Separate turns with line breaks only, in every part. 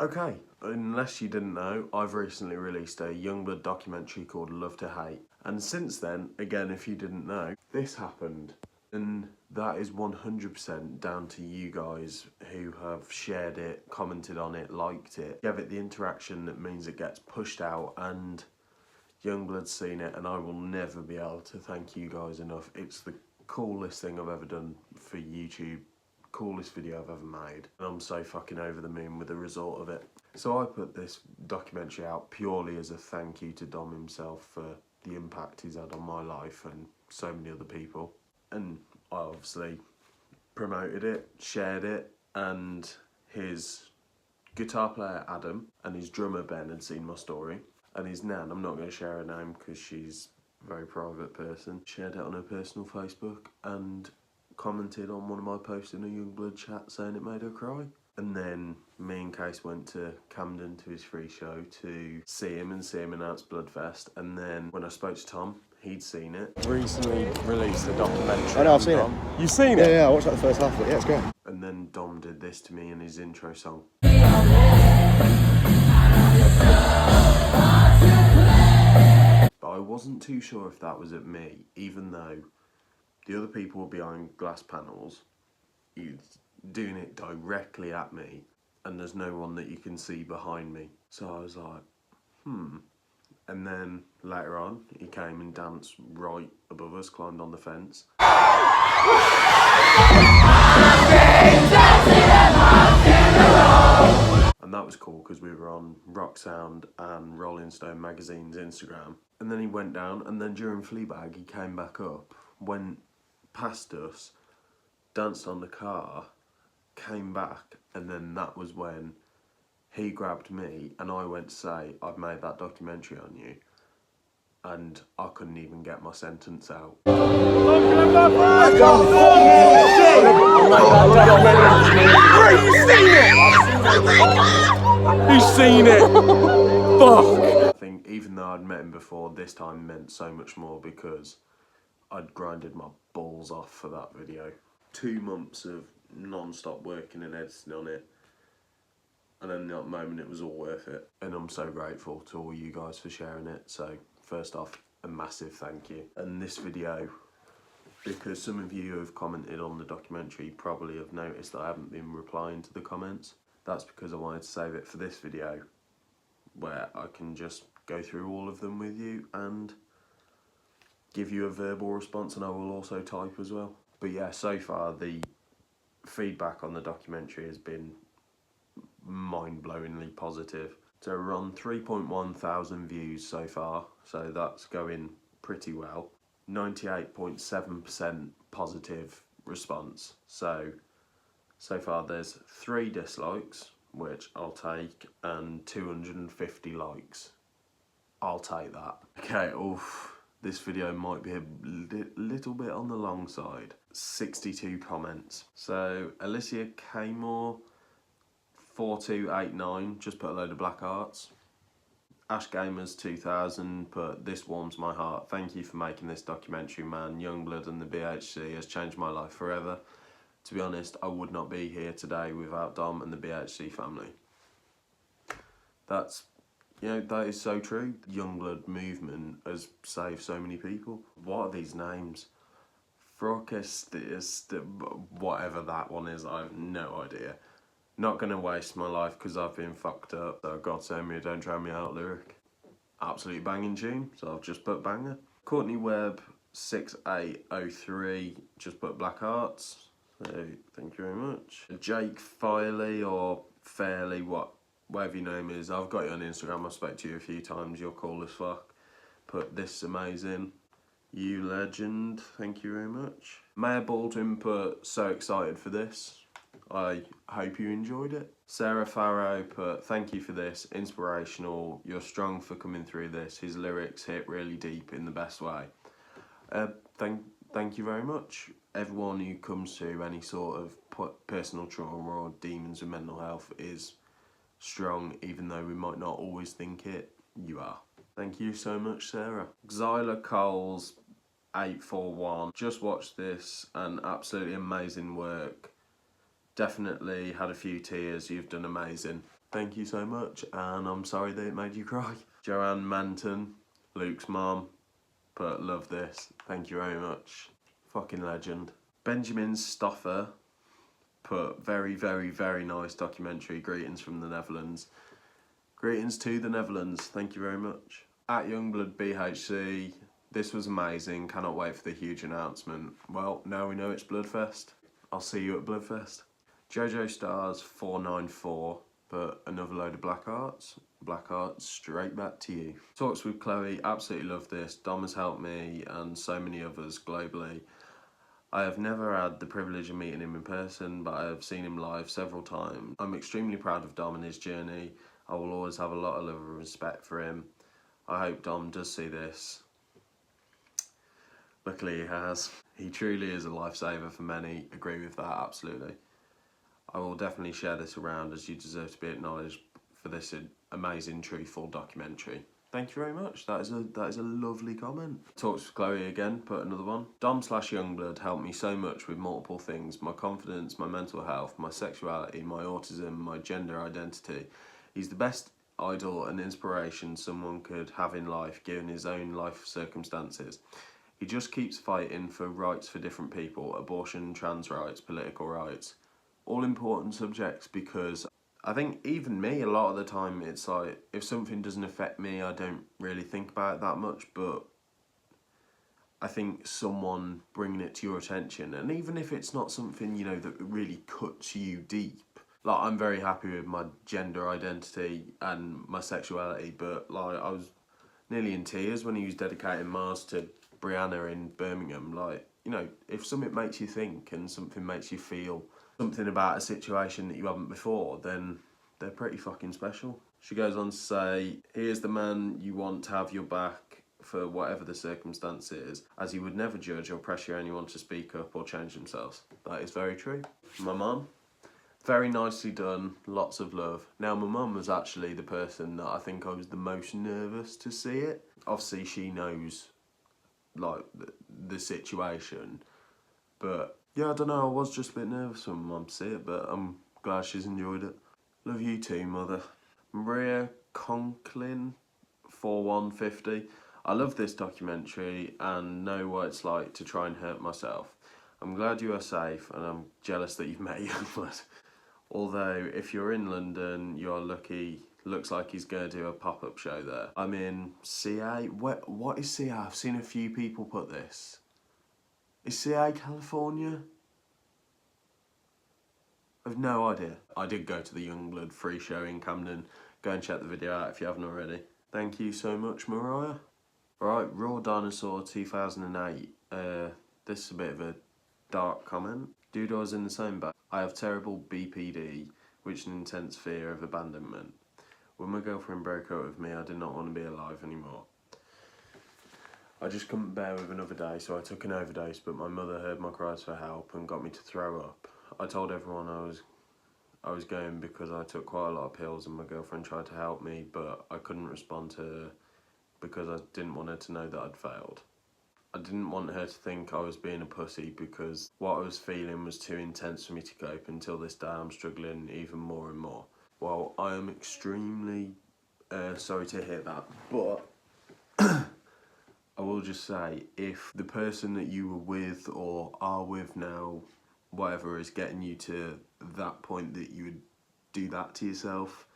Okay, unless you didn't know, I've recently released a Yungblud documentary called Love to Hate. And since then, again, if you didn't know, this happened. And that is 100% down to you guys who have shared it, commented on it, liked it. Give it the interaction that means it gets pushed out, and Yungblud's seen it, and I will never be able to thank you guys enough. It's the coolest thing I've ever done for YouTube. Coolest video I've ever made, and I'm so fucking over the moon with the result of it. So I put this documentary out purely as a thank you to Dom himself for the impact he's had on my life and so many other people. And I obviously promoted it, shared it, and his guitar player Adam and his drummer Ben had seen my story, and his nan, I'm not going to share her name because she's a very private person, shared it on her personal Facebook and commented on one of my posts in a Yungblud chat saying it made her cry. And then me and Case went to Camden to his free show to see him announce Bloodfest. And then when I spoke to Tom, he'd seen it. Recently released a documentary.
I know, I've seen it.
You've seen it?
Yeah, I watched like the first half of it. Yeah, it's great.
And then Dom did this to me in his intro song. But I wasn't too sure if that was at me, even though the other people were behind glass panels. He's doing it directly at me, and there's no one that you can see behind me. So I was like, And then later on, he came and danced right above us, climbed on the fence. And that was cool because we were on Rock Sound and Rolling Stone magazine's Instagram. And then he went down, and then during Fleabag, he came back up, went past us, danced on the car, came back, and then that was when he grabbed me and I went to say, I've made that documentary on you. And I couldn't even get my sentence out. He's seen it! Fuck! I think even though I'd met him before, this time meant so much more because I'd grinded my balls off for that video. 2 months of non-stop working and editing on it, and then that moment it was all worth it. And I'm so grateful to all you guys for sharing it. So first off, a massive thank you. And this video, because some of you have commented on the documentary, probably have noticed that I haven't been replying to the comments. That's because I wanted to save it for this video, where I can just go through all of them with you and give you a verbal response, and I will also type as well. But yeah, so far the feedback on the documentary has been mind-blowingly positive. So we're on 3.1 thousand views so far, so that's going pretty well. 98.7% positive response. So far there's 3 dislikes, which I'll take, and 250 likes. I'll take that. Okay, oof. This video might be a little bit on the long side. 62 comments. So Alicia Kaymore 4289 just put a load of black hearts. Ash Gamers 2000 put, this warms my heart. Thank you for making this documentary, man. Yungblud and the BHC has changed my life forever. To be honest, I would not be here today without Dom and the BHC family. That's, you know, that is so true. The Yungblud movement has saved so many people. What are these names? Frokest, whatever that one is, I have no idea. Not going to waste my life because I've been fucked up. So God save me, don't drown me out lyric. Absolutely banging tune, so I've just put banger. Courtney Webb 6803 just put black hearts. So thank you very much. Jake Filey or Fairly, whatever your name is. I've got you on Instagram, I've spoke to you a few times, you're cool as fuck. Put this is amazing. You legend, thank you very much. Maya Baldwin put so excited for this. I hope you enjoyed it. Sarah Farrow put, thank you for this, inspirational, you're strong for coming through this. His lyrics hit really deep in the best way. Thank you very much. Everyone who comes to any sort of personal trauma or demons with mental health is strong, even though we might not always think it, you are. Thank you so much, Sarah. Xyla Coles 841, just watched this and absolutely amazing work. Definitely had a few tears, you've done amazing. thank you so much, and I'm sorry that it made you cry. Joanne Manton, Luke's mom, but love this. Thank you very much. Fucking legend. Benjamin Stoffer put very, very, very nice documentary. Greetings from the Netherlands. Greetings to the Netherlands. Thank you very much. At Yungblud BHC, this was amazing. Cannot wait for the huge announcement. Well, now we know it's Bloodfest. I'll see you at Bloodfest. Jojo Stars 494, but another load of black arts. Black arts straight back to you. Talks with Chloe, absolutely love this. Dom has helped me and so many others globally. I have never had the privilege of meeting him in person, but I have seen him live several times. I'm extremely proud of Dom and his journey. I will always have a lot of love and respect for him. I hope Dom does see this. Luckily he has. He truly is a lifesaver for many. Agree with that, absolutely. I will definitely share this around, as you deserve to be acknowledged for this amazing, truthful documentary. Thank you very much. That is a lovely comment. Talks with Chloe again, put another one. Dom/Yungblud helped me so much with multiple things. My confidence, my mental health, my sexuality, my autism, my gender identity. He's the best idol and inspiration someone could have in life, given his own life circumstances. He just keeps fighting for rights for different people, abortion, trans rights, political rights. All important subjects, because I think even me, a lot of the time, it's like, if something doesn't affect me, I don't really think about it that much, but I think someone bringing it to your attention, and even if it's not something, you know, that really cuts you deep, like, I'm very happy with my gender identity and my sexuality, but like, I was nearly in tears when he was dedicating Mars to Brianna in Birmingham. Like, you know, if something makes you think and something makes you feel something about a situation that you haven't before, then they're pretty fucking special. She goes on to say, he is the man you want to have your back for whatever the circumstance is, as he would never judge or pressure anyone to speak up or change themselves. That is very true. My mum, very nicely done, lots of love. Now, my mum was actually the person that I think I was the most nervous to see it. Obviously, she knows, like, the situation, but yeah, I don't know, I was just a bit nervous when my mum see it, but I'm glad she's enjoyed it. Love you too, mother. Maria Conklin, 4150. I love this documentary and know what it's like to try and hurt myself. I'm glad you are safe, and I'm jealous that you've met Yungblud. Although, if you're in London, you're lucky. Looks like he's going to do a pop-up show there. I'm in CA. What is CA? I've seen a few people put this. Is CA California? I've no idea. I did go to the Yungblud free show in Camden. Go and check the video out if you haven't already. Thank you so much, Mariah. Alright, Raw Dinosaur 2008. This is a bit of a dark comment. Dude, I was in the same boat. I have terrible BPD, which is an intense fear of abandonment. When my girlfriend broke up with me, I did not want to be alive anymore. I just couldn't bear with another day, so I took an overdose, but my mother heard my cries for help and got me to throw up. I told everyone I was going because I took quite a lot of pills, and my girlfriend tried to help me, but I couldn't respond to her because I didn't want her to know that I'd failed. I didn't want her to think I was being a pussy, because what I was feeling was too intense for me to cope. Until this day, I'm struggling even more and more. Well, I am extremely sorry to hear that, but I will just say, if the person that you were with or are with now, whatever, is getting you to that point that you would do that to yourself,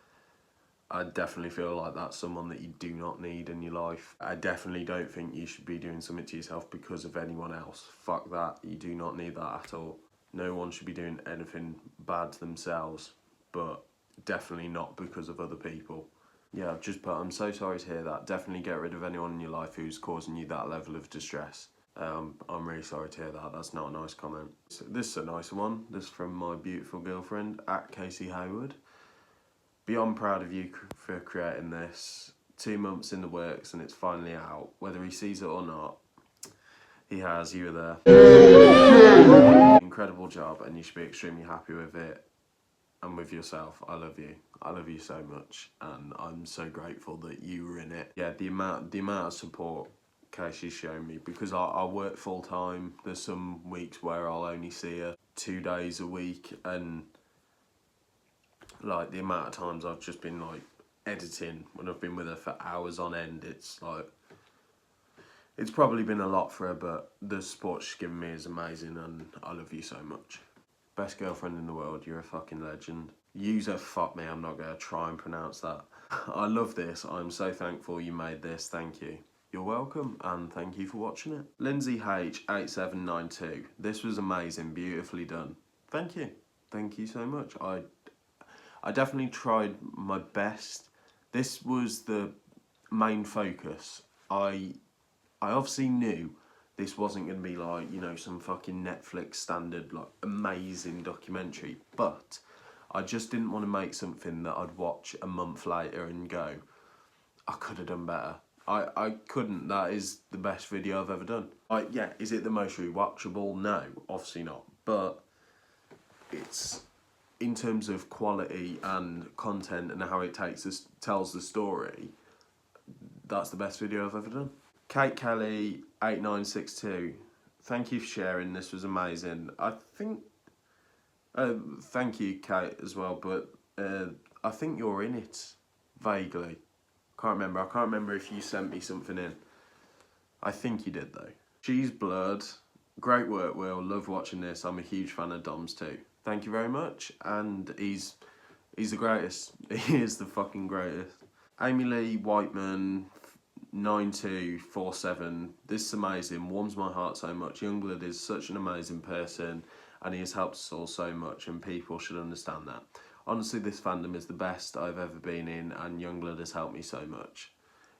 I definitely feel like that's someone that you do not need in your life. I definitely don't think you should be doing something to yourself because of anyone else. Fuck that, you do not need that at all. No one should be doing anything bad to themselves, but definitely not because of other people. Yeah, I've just put, I'm so sorry to hear that. Definitely get rid of anyone in your life who's causing you that level of distress. I'm really sorry to hear that. That's not a nice comment. So this is a nice one. This is from my beautiful girlfriend, at Casey Hayward. Beyond proud of you for creating this. 2 months in the works and it's finally out. Whether he sees it or not, he has. You were there. Incredible job, and you should be extremely happy with it and with yourself. I love you. I love you so much, and I'm so grateful that you were in it. Yeah, the amount of support Casey's shown me, because I work full time. There's some weeks where I'll only see her 2 days a week, and like the amount of times I've just been like editing when I've been with her for hours on end. It's like, it's probably been a lot for her, but the support she's given me is amazing, and I love you so much. Best girlfriend in the world, you're a fucking legend. User fuck me, I'm not gonna try and pronounce that. I love this, I'm so thankful you made this, thank you. You're welcome, and thank you for watching it. Lindsay H8792, this was amazing, beautifully done. Thank you so much. I definitely tried my best. This was the main focus. I obviously knew this wasn't going to be like, you know, some fucking Netflix standard, like, amazing documentary, but I just didn't want to make something that I'd watch a month later and go, I could have done better. I couldn't. That is the best video I've ever done. Yeah, is it the most rewatchable? No, obviously not. But it's, in terms of quality and content and how it tells the story, that's the best video I've ever done. Kate Kelly 8962, thank you for sharing. This was amazing. I think thank you, Kate, as well. But I think you're in it vaguely. Can't remember. I can't remember if you sent me something in. I think you did though. Yungblud, great work, Will. Love watching this. I'm a huge fan of Dom's too. Thank you very much. And he's the greatest. He is the fucking greatest. Amy Lee Whiteman 9247. This is amazing. Warms my heart so much. Yungblud is such an amazing person, and he has helped us all so much, and people should understand that. Honestly, this fandom is the best I've ever been in, and Yungblud has helped me so much.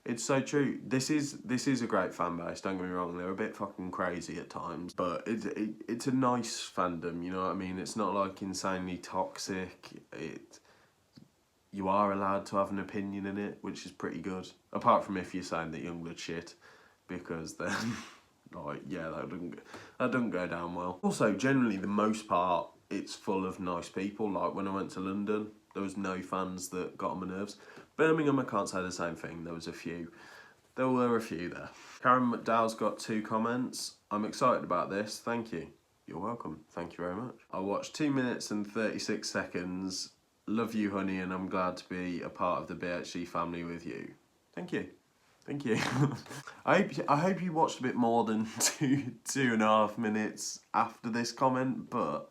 It's so true. This is a great fan base, don't get me wrong. They're a bit fucking crazy at times, but it's a nice fandom, you know what I mean? It's not like insanely toxic. You are allowed to have an opinion in it, which is pretty good. Apart from if you're saying that Yungblud's shit, because then, like, yeah, that doesn't go down well. Also, generally, the most part, it's full of nice people. Like, when I went to London, there was no fans that got on my nerves. Birmingham, I can't say the same thing. There was a few. There were a few there. Karen McDowell's got 2 comments. I'm excited about this. Thank you. You're welcome. Thank you very much. I watched 2 minutes and 36 seconds. Love you, honey, and I'm glad to be a part of the BHG family with you. Thank you. Thank you. I hope you watched a bit more than 2.5 minutes after this comment, but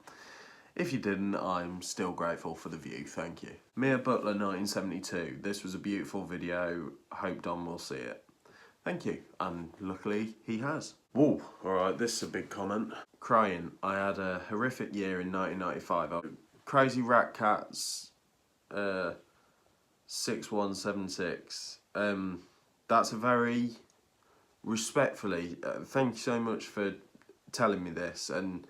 if you didn't, I'm still grateful for the view, thank you. Mia Butler 1972, this was a beautiful video, hope Dom will see it. Thank you, and luckily he has. Whoa, alright, this is a big comment. Crying, I had a horrific year in 1995. Crazy Rat Cats 6176, that's a very, respectfully, thank you so much for telling me this, and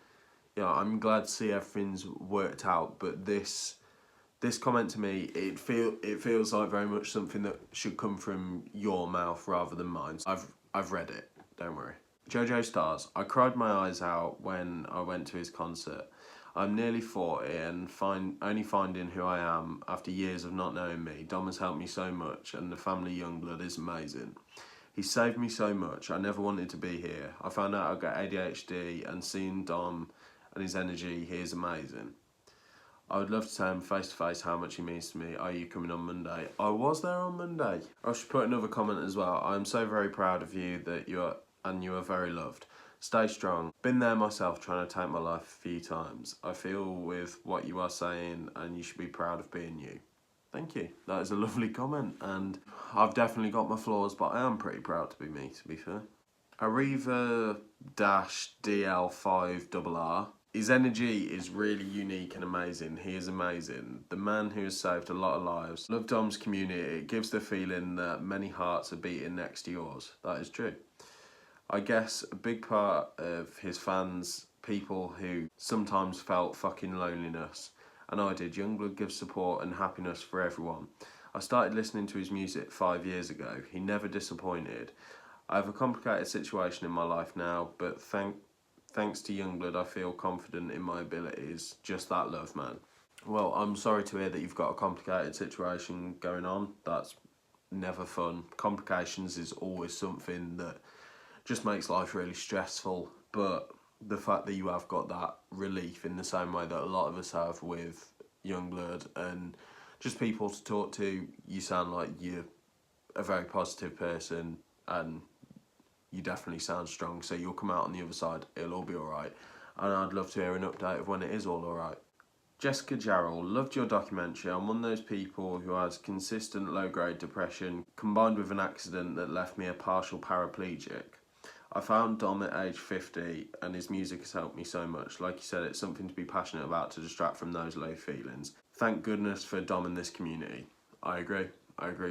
yeah, I'm glad to see everything's worked out, but this comment to me, it feels like very much something that should come from your mouth rather than mine. I've read it, don't worry. Jojo Stars, I cried my eyes out when I went to his concert. I'm nearly 40 and only finding who I am after years of not knowing me. Dom has helped me so much, and the family Yungblud is amazing. He saved me so much. I never wanted to be here. I found out I got ADHD, and seeing Dom and his energy, he is amazing. I would love to tell him face to face how much he means to me. Are you coming on Monday? I was there on Monday. I should put another comment as well. I'm so very proud of you that you are very loved. Stay strong. Been there myself, trying to take my life a few times. I feel with what you are saying, and you should be proud of being you. Thank you. That is a lovely comment, and I've definitely got my flaws, but I am pretty proud to be me, to be fair. Arriva-DL5RR. His energy is really unique and amazing. He is amazing. The man who has saved a lot of lives. Love Dom's community. It gives the feeling that many hearts are beating next to yours. That is true. I guess a big part of his fans, people who sometimes felt fucking loneliness, and I did. Yungblud gives support and happiness for everyone. I started listening to his music 5 years ago. He never disappointed. I have a complicated situation in my life now, but thanks to Yungblud, I feel confident in my abilities. Just that love, man. Well, I'm sorry to hear that you've got a complicated situation going on. That's never fun. Complications is always something that just makes life really stressful, but the fact that you have got that relief in the same way that a lot of us have with Yungblud, and just people to talk to. You sound like you're a very positive person, and you definitely sound strong, so you'll come out on the other side. It'll all be alright. And I'd love to hear an update of when it is all alright. Jessica Jarrell, loved your documentary. I'm one of those people who has consistent low-grade depression combined with an accident that left me a partial paraplegic. I found Dom at age 50 and his music has helped me so much. Like you said, it's something to be passionate about to distract from those low feelings. Thank goodness for Dom in this community. I agree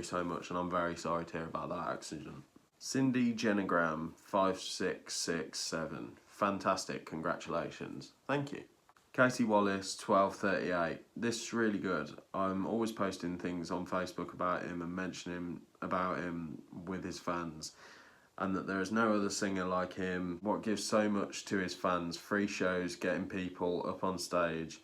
so much, and I'm very sorry to hear about that accident. Cindy Genegram 5667. Fantastic, congratulations. Thank you. Katie Wallace 1238. This is really good. I'm always posting things on Facebook about him and mentioning about him with his fans, and that there is no other singer like him. What gives so much to his fans: free shows, getting people up on stage,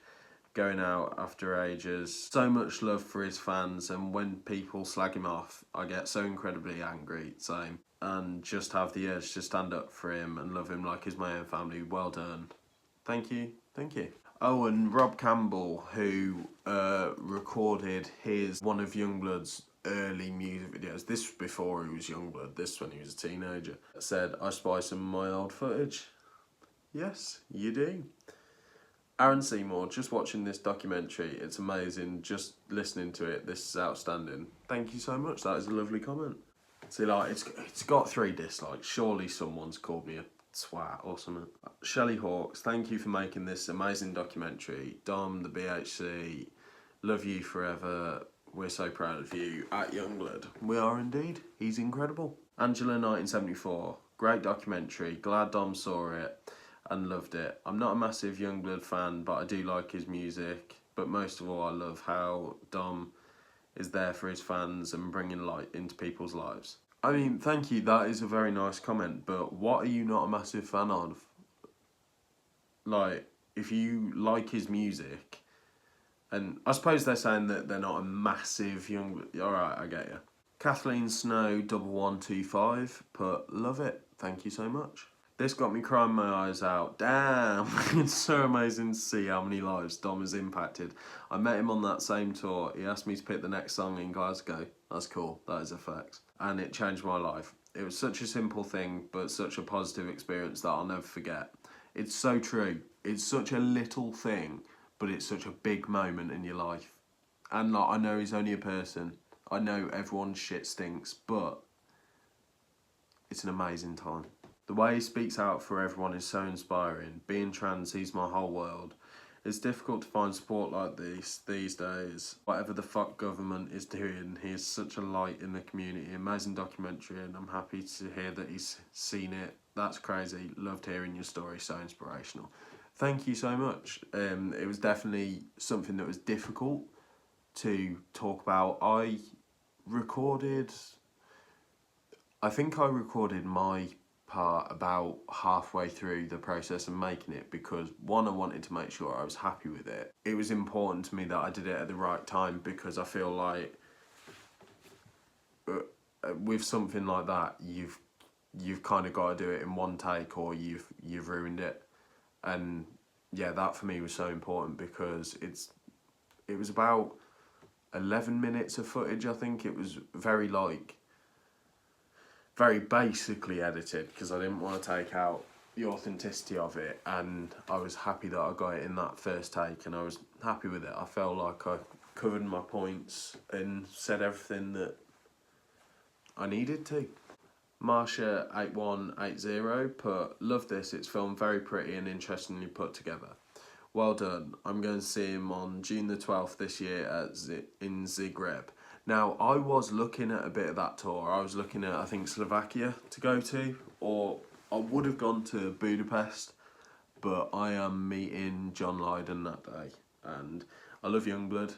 going out after ages. So much love for his fans, and when people slag him off, I get so incredibly angry. Same. And just have the urge to stand up for him and love him like he's my own family. Well done. Thank you. Thank you. Oh, and Rob Campbell, who recorded one of Youngblood's early music videos. This was before he was Yungblud. This when he was a teenager. Said, I spy some of my old footage. Yes, you do. Aaron Seymour, just watching this documentary, it's amazing. Just listening to it, this is outstanding. Thank you so much. That is a lovely comment. See, like, it's got 3 dislikes. Surely someone's called me a twat or something. Shelley Hawkes, thank you for making this amazing documentary. Dom, the BHC, love you forever. We're so proud of you at Yungblud. We are indeed. He's incredible. Angela 1974, great documentary. Glad Dom saw it and loved it. I'm not a massive Yungblud fan, but I do like his music. But most of all, I love how Dom is there for his fans and bringing light into people's lives. I mean, thank you, that is a very nice comment, but what are you not a massive fan of? Like, if you like his music, and I suppose they're saying that they're not a massive alright, I get you. Kathleen Snow 1125 put, love it, thank you so much. This got me crying my eyes out. Damn, it's so amazing to see how many lives Dom has impacted. I met him on that same tour. He asked me to pick the next song in Glasgow. That's cool, that is a fact. And it changed my life. It was such a simple thing, but such a positive experience that I'll never forget. It's so true. It's such a little thing, but it's such a big moment in your life. And like, I know he's only a person. I know everyone's shit stinks, but it's an amazing time. The way he speaks out for everyone is so inspiring. Being trans, he's my whole world. It's difficult to find support like this these days. Whatever the fuck government is doing, he is such a light in the community. Amazing documentary, and I'm happy to hear that he's seen it. That's crazy. Loved hearing your story, so inspirational. Thank you so much. It was definitely something that was difficult to talk about. I think I recorded my part about halfway through the process of making it, because one, I wanted to make sure I was happy with it. It was important to me that I did it at the right time, because I feel like with something like that, you've kind of got to do it in one take, or you've ruined it. And yeah, that for me was so important, because it was about 11 minutes of footage. I think it was very basically edited, because I didn't want to take out the authenticity of it, and I was happy that I got it in that first take, and I was happy with it. I felt like I covered my points and said everything that I needed to. Marsha8180 put, love this, it's filmed very pretty and interestingly put together. Well done. I'm going to see him on June the 12th this year in Zagreb. Now, I was looking at a bit of that tour. I was looking at, I think, Slovakia to go to, or I would have gone to Budapest, but I am meeting John Lydon that day. And I love Yungblud,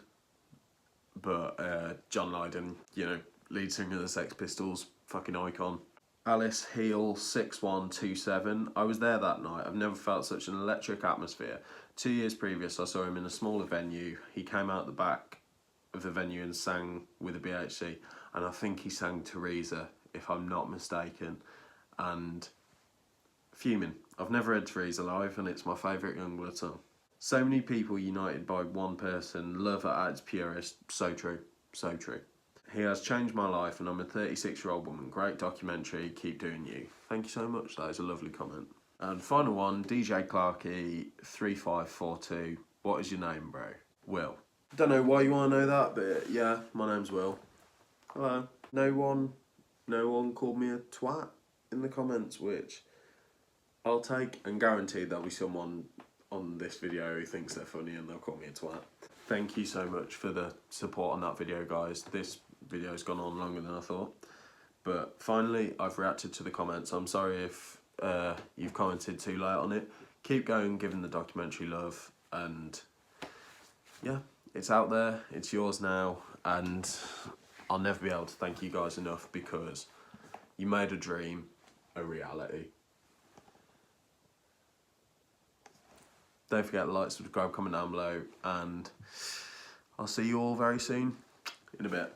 but John Lydon, you know, lead singer of the Sex Pistols, fucking icon. Alice Heel 6127. I was there that night. I've never felt such an electric atmosphere. 2 years previous, I saw him in a smaller venue. He came out the back of the venue and sang with the BHC, and I think he sang Teresa, if I'm not mistaken, and fuming. I've never heard Teresa live, and it's my favourite Yungblud song. So many people united by one person, love at its purest. So true, so true. He has changed my life and I'm a 36-year-old woman. Great documentary, keep doing you. Thank you so much, that is a lovely comment. And final one, DJ Clarkey3542. What is your name, bro? Will. Don't know why you want to know that, but yeah, my name's Will. Hello. No one called me a twat in the comments, which I'll take and guarantee there'll be someone on this video who thinks they're funny and they'll call me a twat. Thank you so much for the support on that video, guys. This video's gone on longer than I thought. But finally, I've reacted to the comments. I'm sorry if you've commented too late on it. Keep going, giving the documentary love, and yeah, it's out there, it's yours now, and I'll never be able to thank you guys enough because you made a dream a reality. Don't forget to like, subscribe, comment down below, and I'll see you all very soon in a bit.